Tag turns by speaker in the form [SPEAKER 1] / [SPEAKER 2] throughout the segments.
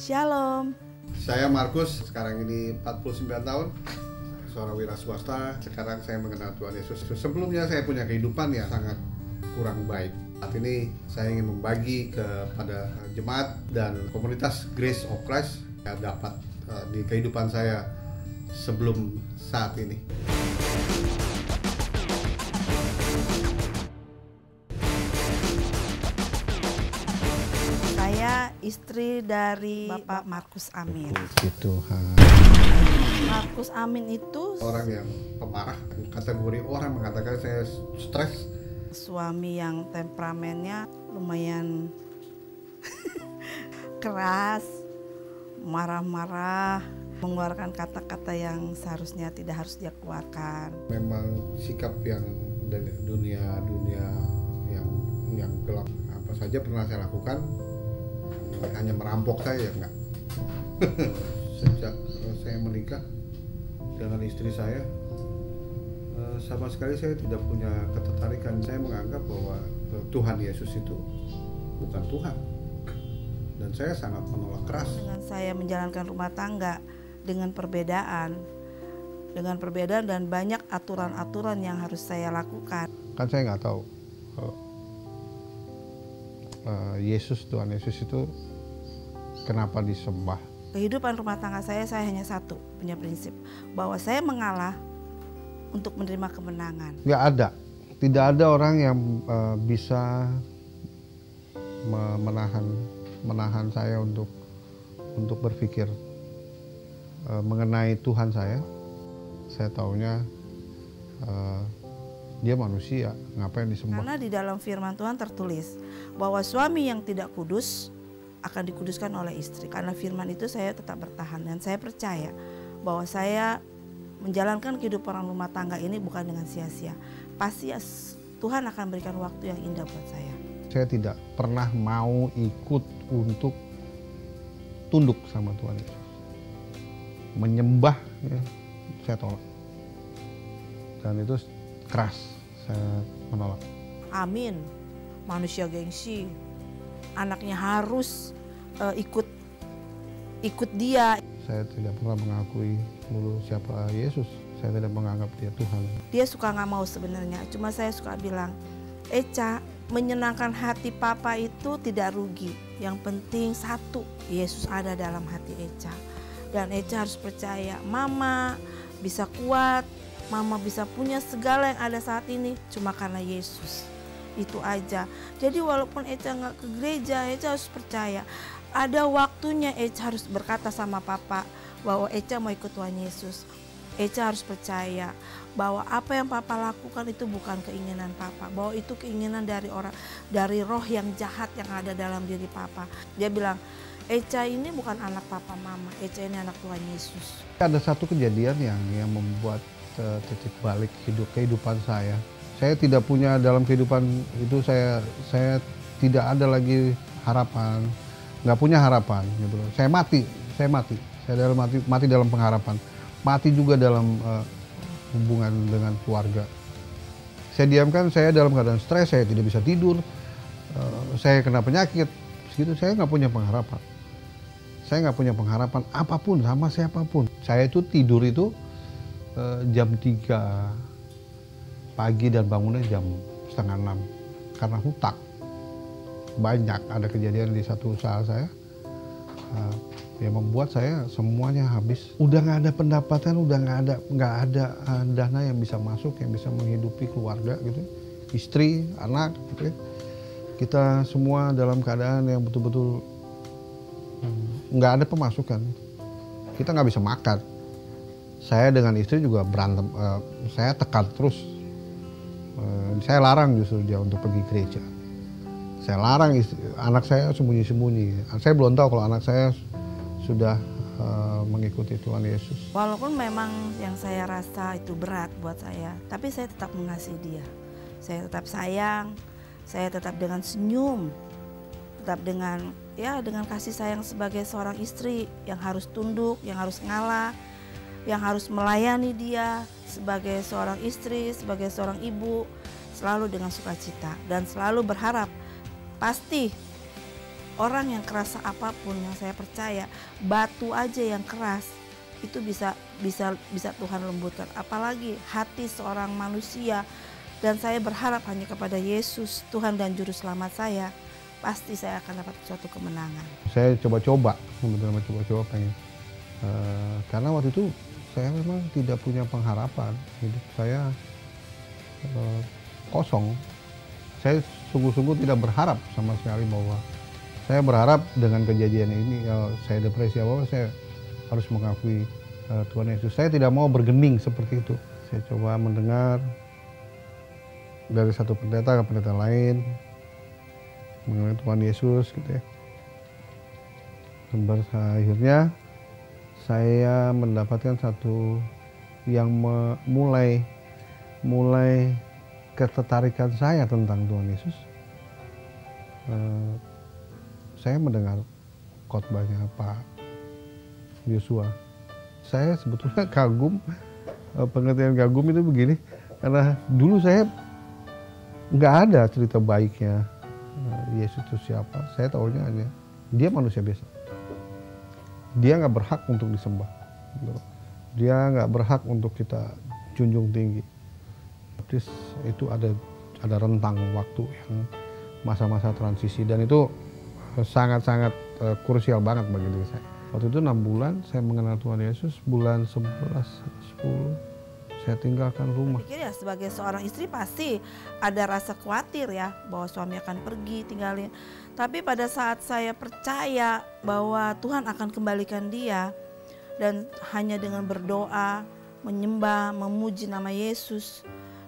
[SPEAKER 1] Shalom.
[SPEAKER 2] Saya Markus, sekarang ini 49 tahun, seorang wira swasta. Sekarang saya mengenal Tuhan Yesus. Sebelumnya saya punya kehidupan yang sangat kurang baik. Saat ini saya ingin membagi kepada jemaat dan komunitas Grace of Christ yang dapat di kehidupan saya sebelum saat ini.
[SPEAKER 1] Saya istri dari Bapak Markus Amin.
[SPEAKER 2] Puji Tuhan.
[SPEAKER 1] Markus Amin itu
[SPEAKER 2] Orang yang pemarah, kategori orang mengatakan saya stres.
[SPEAKER 1] suami yang temperamennya lumayan keras, marah-marah, mengeluarkan kata-kata yang seharusnya tidak harus dia keluarkan.
[SPEAKER 2] Memang sikap yang dari dunia yang gelap. Apa saja pernah saya lakukan, hanya merampok saya enggak. Sejak saya menikah dengan istri saya, sama sekali saya tidak punya ketertarikan. Saya menganggap bahwa Tuhan Yesus itu bukan Tuhan, dan saya sangat menolak keras.
[SPEAKER 1] Dengan saya menjalankan rumah tangga dengan perbedaan dan banyak aturan-aturan yang harus saya lakukan.
[SPEAKER 2] Kan saya nggak tahu Yesus, Tuhan Yesus itu kenapa disembah.
[SPEAKER 1] Kehidupan rumah tangga saya hanya satu, punya prinsip bahwa saya mengalah untuk menerima kemenangan.
[SPEAKER 2] Nggak ada, tidak ada orang yang bisa menahan saya untuk berpikir mengenai Tuhan saya. Saya taunya dia manusia, ngapain disembah?
[SPEAKER 1] Karena di dalam firman Tuhan tertulis bahwa suami yang tidak kudus akan dikuduskan oleh istri. Karena firman itu saya tetap bertahan dan saya percaya bahwa saya menjalankan kehidupan rumah tangga ini bukan dengan sia-sia. Pasti Tuhan akan berikan waktu yang indah buat saya.
[SPEAKER 2] Saya tidak pernah mau ikut untuk tunduk sama Tuhan Yesus. Menyembah, ya, saya tolak. Dan itu keras, saya menolak.
[SPEAKER 1] Amin. Manusia gengsi. Anaknya harus ikut dia.
[SPEAKER 2] Saya tidak pernah mengakui dulu siapa Yesus. Saya tidak menganggap dia Tuhan.
[SPEAKER 1] Dia suka nggak mau sebenarnya. Cuma saya suka bilang, Eca, menyenangkan hati papa itu tidak rugi. Yang penting satu, Yesus ada dalam hati Eca. Dan Eca harus percaya, mama bisa kuat, mama bisa punya segala yang ada saat ini cuma karena Yesus. Itu aja. Jadi walaupun Eca nggak ke gereja, Eca harus percaya. Ada waktunya Eca harus berkata sama papa bahwa Eca mau ikut Tuhan Yesus. Eca harus percaya bahwa apa yang papa lakukan itu bukan keinginan papa, bahwa itu keinginan dari roh yang jahat yang ada dalam diri papa. Dia bilang, Eca ini bukan anak papa mama, Eca ini anak Tuhan Yesus.
[SPEAKER 2] Ada satu kejadian yang membuat titik balik kehidupan saya. Saya tidak punya dalam kehidupan itu, saya tidak ada lagi harapan, nggak punya harapan gitu loh. Saya mati, saya mati dalam pengharapan, mati juga dalam hubungan dengan keluarga. Saya diamkan, saya dalam keadaan stres, saya tidak bisa tidur, saya kena penyakit, segitu saya nggak punya pengharapan. Saya nggak punya pengharapan apapun sama siapapun. Saya itu tidur itu jam 3 pagi dan bangunnya jam 5:30 karena hutang. Banyak ada kejadian di satu usaha saya yang membuat saya semuanya habis. Udah nggak ada pendapatan, udah nggak ada dana yang bisa masuk, yang bisa menghidupi keluarga gitu, istri, anak gitu ya. Kita semua dalam keadaan yang betul-betul nggak ada pemasukan. Kita nggak bisa makan. Saya dengan istri juga berantem. Saya tekan terus. Saya larang justru dia untuk pergi gereja. Saya larang anak saya sembunyi-sembunyi. Saya belum tahu kalau anak saya sudah mengikuti Tuhan Yesus.
[SPEAKER 1] Walaupun memang yang saya rasa itu berat buat saya, tapi saya tetap mengasihi dia. Saya tetap sayang, saya tetap dengan senyum, tetap dengan kasih sayang sebagai seorang istri yang harus tunduk, yang harus ngalah, yang harus melayani dia sebagai seorang istri, sebagai seorang ibu, selalu dengan sukacita dan selalu berharap pasti orang yang keras apapun, yang saya percaya batu aja yang keras itu bisa Tuhan lembutkan, apalagi hati seorang manusia. Dan saya berharap hanya kepada Yesus, Tuhan dan Juru Selamat saya, pasti saya akan dapat suatu kemenangan.
[SPEAKER 2] Saya coba-coba, benar-benar coba-coba pengen. Karena waktu itu saya memang tidak punya pengharapan, hidup saya kosong. Saya sungguh-sungguh tidak berharap sama sekali bahwa saya berharap dengan kejadian ini, saya depresi apa, saya harus mengakui Tuhan Yesus. Saya tidak mau bergeming seperti itu. Saya coba mendengar dari satu pendeta ke pendeta lain mengenai Tuhan Yesus gitu ya. Dan akhirnya saya mendapatkan satu yang mulai ketertarikan saya tentang Tuhan Yesus. Saya mendengar khotbahnya Pak Yosua. Saya sebetulnya kagum, pengertian kagum itu begini, karena dulu saya nggak ada cerita baiknya Yesus itu siapa. Saya tahunya hanya dia manusia biasa. Dia nggak berhak untuk disembah. Dia nggak berhak untuk kita junjung tinggi. Terus itu ada rentang waktu yang masa-masa transisi, dan itu sangat-sangat krusial banget bagi diri saya. Waktu itu 6 bulan saya mengenal Tuhan Yesus, bulan 11, 10 saya tinggalkan rumah.
[SPEAKER 1] Pikir ya, sebagai seorang istri pasti ada rasa khawatir ya bahwa suami akan pergi tinggalin. Tapi pada saat saya percaya bahwa Tuhan akan kembalikan dia, dan hanya dengan berdoa, menyembah, memuji nama Yesus,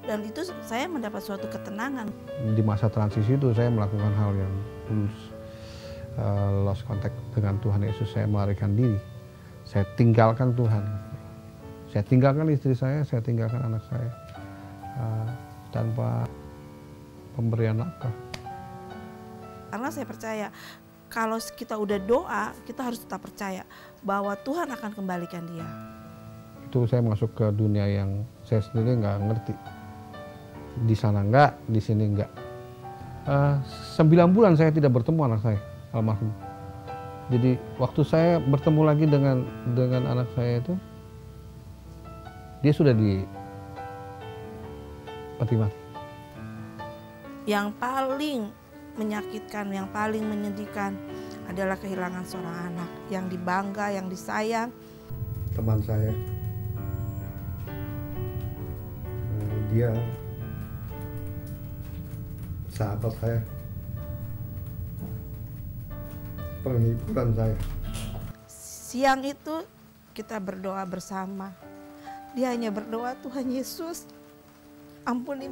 [SPEAKER 1] dan itu saya mendapat suatu ketenangan.
[SPEAKER 2] Di masa transisi itu saya melakukan hal yang lost contact dengan Tuhan Yesus. Saya melarikan diri, saya tinggalkan Tuhan. Saya tinggalkan istri saya tinggalkan anak saya tanpa pemberian nafkah.
[SPEAKER 1] Karena saya percaya kalau kita udah doa, kita harus tetap percaya bahwa Tuhan akan kembalikan dia.
[SPEAKER 2] Itu saya masuk ke dunia yang saya sendiri nggak ngerti. Di sana enggak, di sini enggak. 9 bulan saya tidak bertemu anak saya, almarhum. Jadi waktu saya bertemu lagi dengan anak saya itu, dia sudah di peti mati.
[SPEAKER 1] Yang paling menyakitkan, yang paling menyedihkan adalah kehilangan seorang anak yang dibangga, yang disayang.
[SPEAKER 2] Teman saya, dia sahabat saya, penghiburan saya.
[SPEAKER 1] Siang itu kita berdoa bersama. Dia hanya berdoa, Tuhan Yesus, ampuni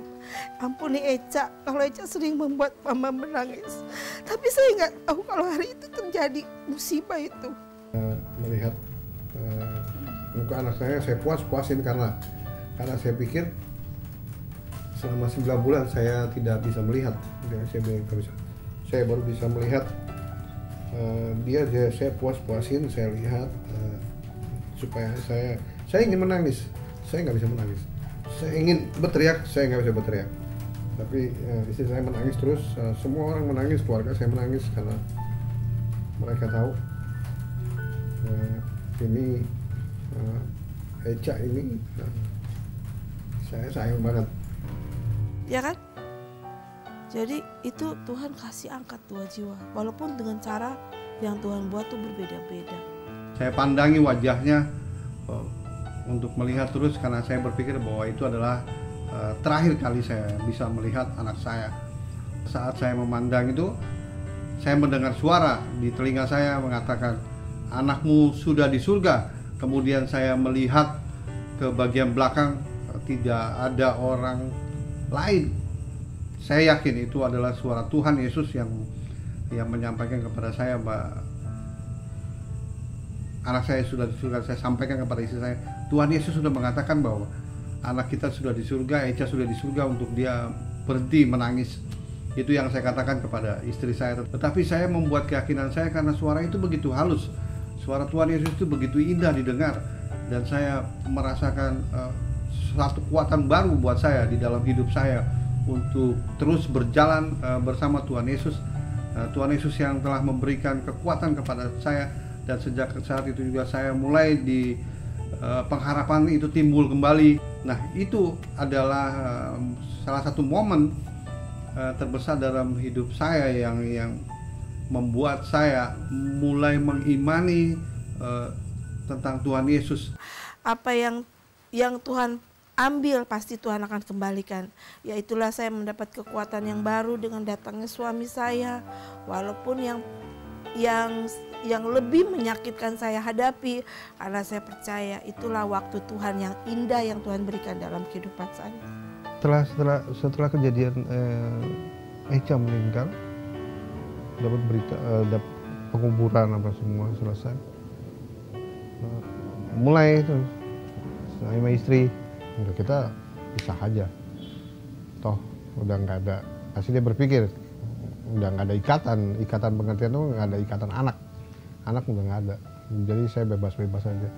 [SPEAKER 1] Eca, kalau Eca sering membuat mama menangis. Tapi saya nggak tahu kalau hari itu terjadi musibah itu.
[SPEAKER 2] Melihat muka anak saya puasin karena saya pikir selama 9 bulan saya tidak bisa melihat. Saya baru bisa melihat saya puasin, saya lihat supaya saya ingin menangis, saya nggak bisa menangis. Saya ingin berteriak, saya nggak bisa berteriak. Tapi istri saya menangis terus, semua orang menangis, keluarga saya menangis karena mereka tahu ini Eca ini saya sayang banget.
[SPEAKER 1] Ya kan? Jadi itu Tuhan kasih angkat 2 jiwa, walaupun dengan cara yang Tuhan buat tuh berbeda-beda.
[SPEAKER 2] Saya pandangi wajahnya untuk melihat terus, karena saya berpikir bahwa itu adalah terakhir kali saya bisa melihat anak saya. Saat saya memandang itu, saya mendengar suara di telinga saya mengatakan, anakmu sudah di surga. Kemudian saya melihat ke bagian belakang, tidak ada orang lain. Saya yakin itu adalah suara Tuhan Yesus yang menyampaikan kepada saya bahwa anak saya sudah di surga. Saya sampaikan kepada istri saya, Tuhan Yesus sudah mengatakan bahwa anak kita sudah di surga, Eca sudah di surga, untuk dia berhenti menangis. Itu yang saya katakan kepada istri saya. Tetapi saya membuat keyakinan saya karena suara itu begitu halus. Suara Tuhan Yesus itu begitu indah didengar. Dan saya merasakan satu kekuatan baru buat saya di dalam hidup saya untuk terus berjalan bersama Tuhan Yesus. Tuhan Yesus yang telah memberikan kekuatan kepada saya, dan sejak saat itu juga saya mulai di pengharapan itu timbul kembali. Nah, itu adalah salah satu momen terbesar dalam hidup saya yang membuat saya mulai mengimani tentang Tuhan Yesus.
[SPEAKER 1] Apa yang Tuhan ambil pasti Tuhan akan kembalikan. Ya itulah saya mendapat kekuatan yang baru dengan datangnya suami saya. Walaupun yang lebih menyakitkan saya hadapi, karena saya percaya itulah waktu Tuhan yang indah yang Tuhan berikan dalam kehidupan saya.
[SPEAKER 2] Setelah kejadian Echa meninggal, dapat berita penguburan apa semua selesai, mulai terus saya sama istri, udah kita pisah aja, toh udah nggak ada. Pasti dia berpikir udah nggak ada ikatan pengertian itu, nggak ada ikatan anak udah nggak ada, jadi saya bebas aja.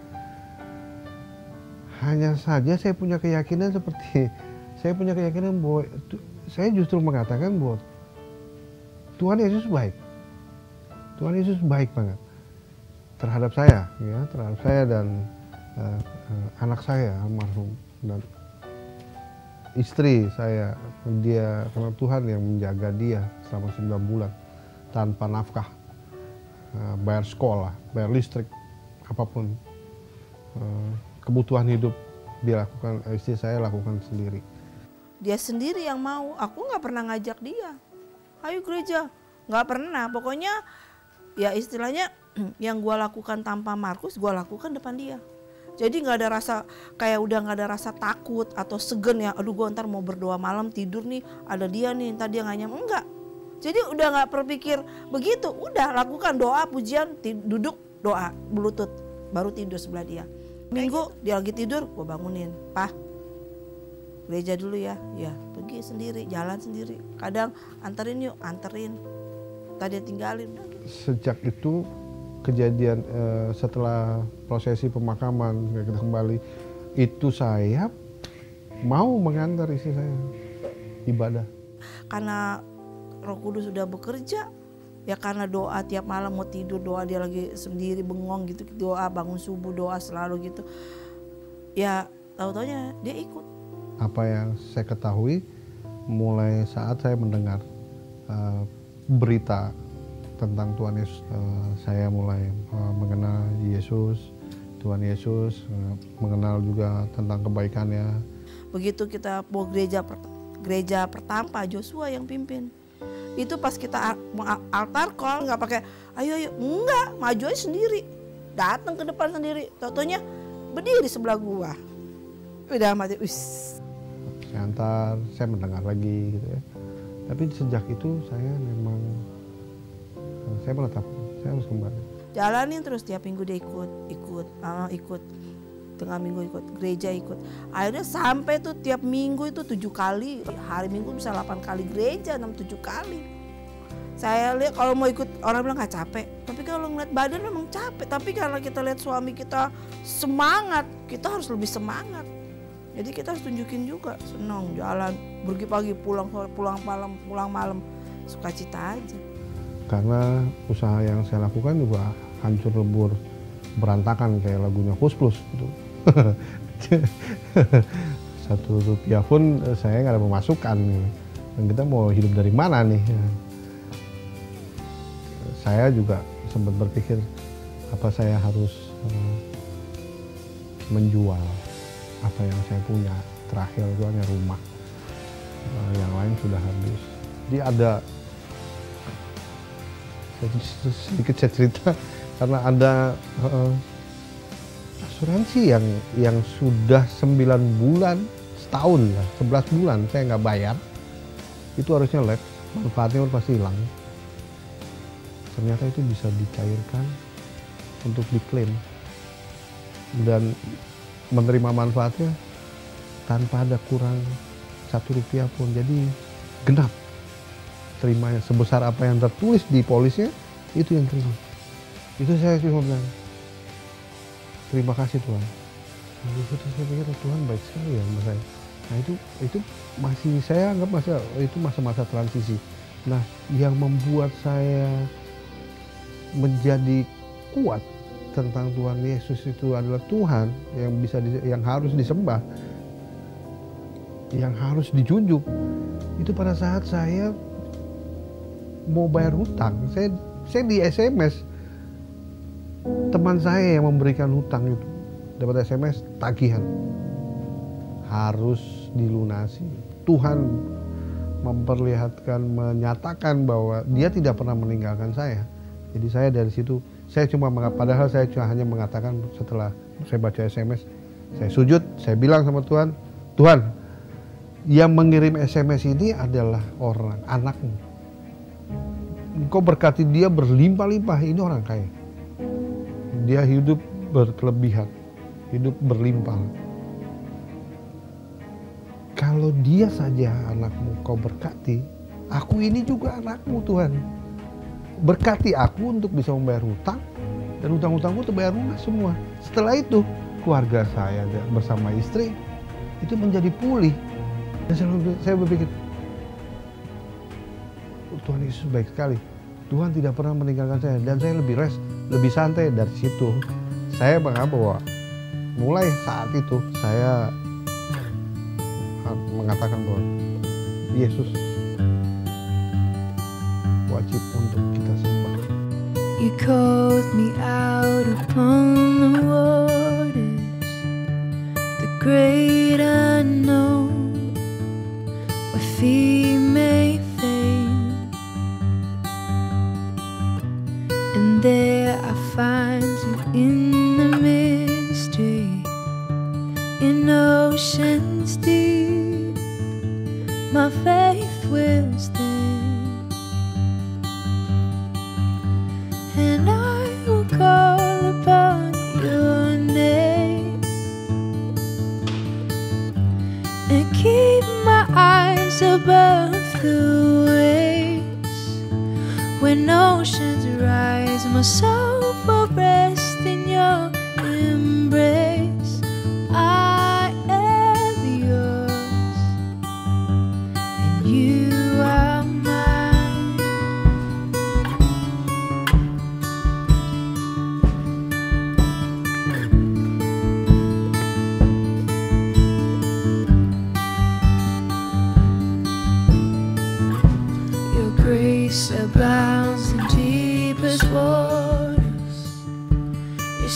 [SPEAKER 2] Hanya saja saya punya keyakinan bahwa saya justru mengatakan bahwa Tuhan Yesus baik banget terhadap saya, ya, terhadap saya dan anak saya almarhum, dan istri saya. Dia, karena Tuhan yang menjaga dia selama 9 bulan tanpa nafkah, bayar sekolah, bayar listrik, apapun kebutuhan hidup dia lakukan, istri saya lakukan sendiri.
[SPEAKER 1] Dia sendiri yang mau, aku nggak pernah ngajak dia, ayo gereja, nggak pernah. Pokoknya ya istilahnya yang gue lakukan tanpa Markus, gue lakukan depan dia. Jadi nggak ada rasa, kayak udah nggak ada rasa takut atau segen ya, aduh gue ntar mau berdoa malam tidur nih, ada dia nih, ntar dia nggak nyaman, enggak. Jadi udah nggak berpikir begitu, udah lakukan doa, pujian, duduk doa, berlutut, baru tidur sebelah dia. Minggu dia lagi tidur, gue bangunin, Pak, gereja dulu ya, ya pergi sendiri, jalan sendiri. Kadang anterin yuk, anterin, tadi tinggalin.
[SPEAKER 2] Sejak itu kejadian setelah prosesi pemakaman kita kembali, itu saya mau mengantar istri saya ibadah.
[SPEAKER 1] Karena Roh Kudus sudah bekerja, ya karena doa tiap malam mau tidur doa, dia lagi sendiri bengong gitu, doa bangun subuh doa selalu gitu. Ya tahu-taunya dia ikut.
[SPEAKER 2] Apa yang saya ketahui mulai saat saya mendengar berita tentang Tuhan Yesus, saya mulai mengenal Yesus, Tuhan Yesus, mengenal juga tentang kebaikannya.
[SPEAKER 1] Begitu kita mau gereja pertama Pak Joshua yang pimpin, itu pas kita altar call nggak pakai ayo enggak, maju aja sendiri, datang ke depan sendiri, totonya berdiri sebelah gua, udah mati,
[SPEAKER 2] saya antar, saya mendengar lagi gitu ya. Tapi sejak itu saya memang saya menetap, saya harus kembali.
[SPEAKER 1] Jalanin terus tiap minggu dia ikut, tengah minggu ikut, gereja ikut. Akhirnya sampai tuh tiap minggu itu 7 kali, hari Minggu bisa 8 kali gereja, 6-7 kali. Saya lihat kalau mau ikut orang bilang gak capek, tapi kalau ngeliat badan memang capek. Tapi karena kita lihat suami kita semangat, kita harus lebih semangat. Jadi kita harus tunjukin juga, senang jalan, pergi pagi pulang malam, sukacita aja. Karena
[SPEAKER 2] usaha yang saya lakukan juga hancur lebur berantakan kayak lagunya Kus Plus gitu. Rp1 pun saya nggak ada pemasukan, dan kita mau hidup dari mana nih? Saya juga sempat berpikir apa saya harus menjual apa yang saya punya. Terakhir itu hanya rumah, yang lain sudah habis. Jadi ada sedikit saya cerita, karena ada asuransi yang sudah 9 bulan, setahun ya, 11 bulan saya nggak bayar, itu harusnya lapse, manfaatnya pasti hilang. Ternyata itu bisa dicairkan untuk diklaim dan menerima manfaatnya tanpa ada kurang Rp1 pun, jadi genap terimanya, sebesar apa yang tertulis di polisnya itu yang terima. Itu saya cuma bilang terima kasih Tuhan. Nah, itu saya pikir Tuhan baik sekali ya sama saya. Nah itu masih saya anggap itu masa-masa transisi Nah, yang membuat saya menjadi kuat tentang Tuhan Yesus itu adalah Tuhan yang harus disembah, yang harus dijunjung. Itu pada saat saya mau bayar hutang, saya di SMS teman saya yang memberikan hutang itu, dapat SMS tagihan harus dilunasi. Tuhan menyatakan bahwa Dia tidak pernah meninggalkan saya. Jadi saya dari situ, padahal saya hanya mengatakan setelah saya baca SMS, saya sujud, saya bilang sama Tuhan, Tuhan, yang mengirim SMS ini adalah anakmu. Engkau berkati dia berlimpah-limpah, ini orang kaya. Dia hidup berkelebihan, hidup berlimpah. Kalau dia saja anakmu kau berkati, aku ini juga anakmu Tuhan. Berkati aku untuk bisa membayar hutang, dan hutang-hutangku terbayar lunas semua. Setelah itu, keluarga saya bersama istri itu menjadi pulih. Dan saya berpikir, Tuhan Yesus baik sekali. Tuhan tidak pernah meninggalkan saya, dan saya lebih santai dari situ. Saya menganggap bahwa mulai saat itu saya mengatakan bahwa Yesus wajib untuk kita sembah.
[SPEAKER 3] You called me out upon the waters, the great unknown, where feet may fail, and there I find you in the mystery, in oceans deep, my faith will stand. And I will call upon your name and keep my eyes above the waves. When oceans rise, my soul will rest in your embrace. I am yours, and you are mine. Grace abounds in deepest waters. Your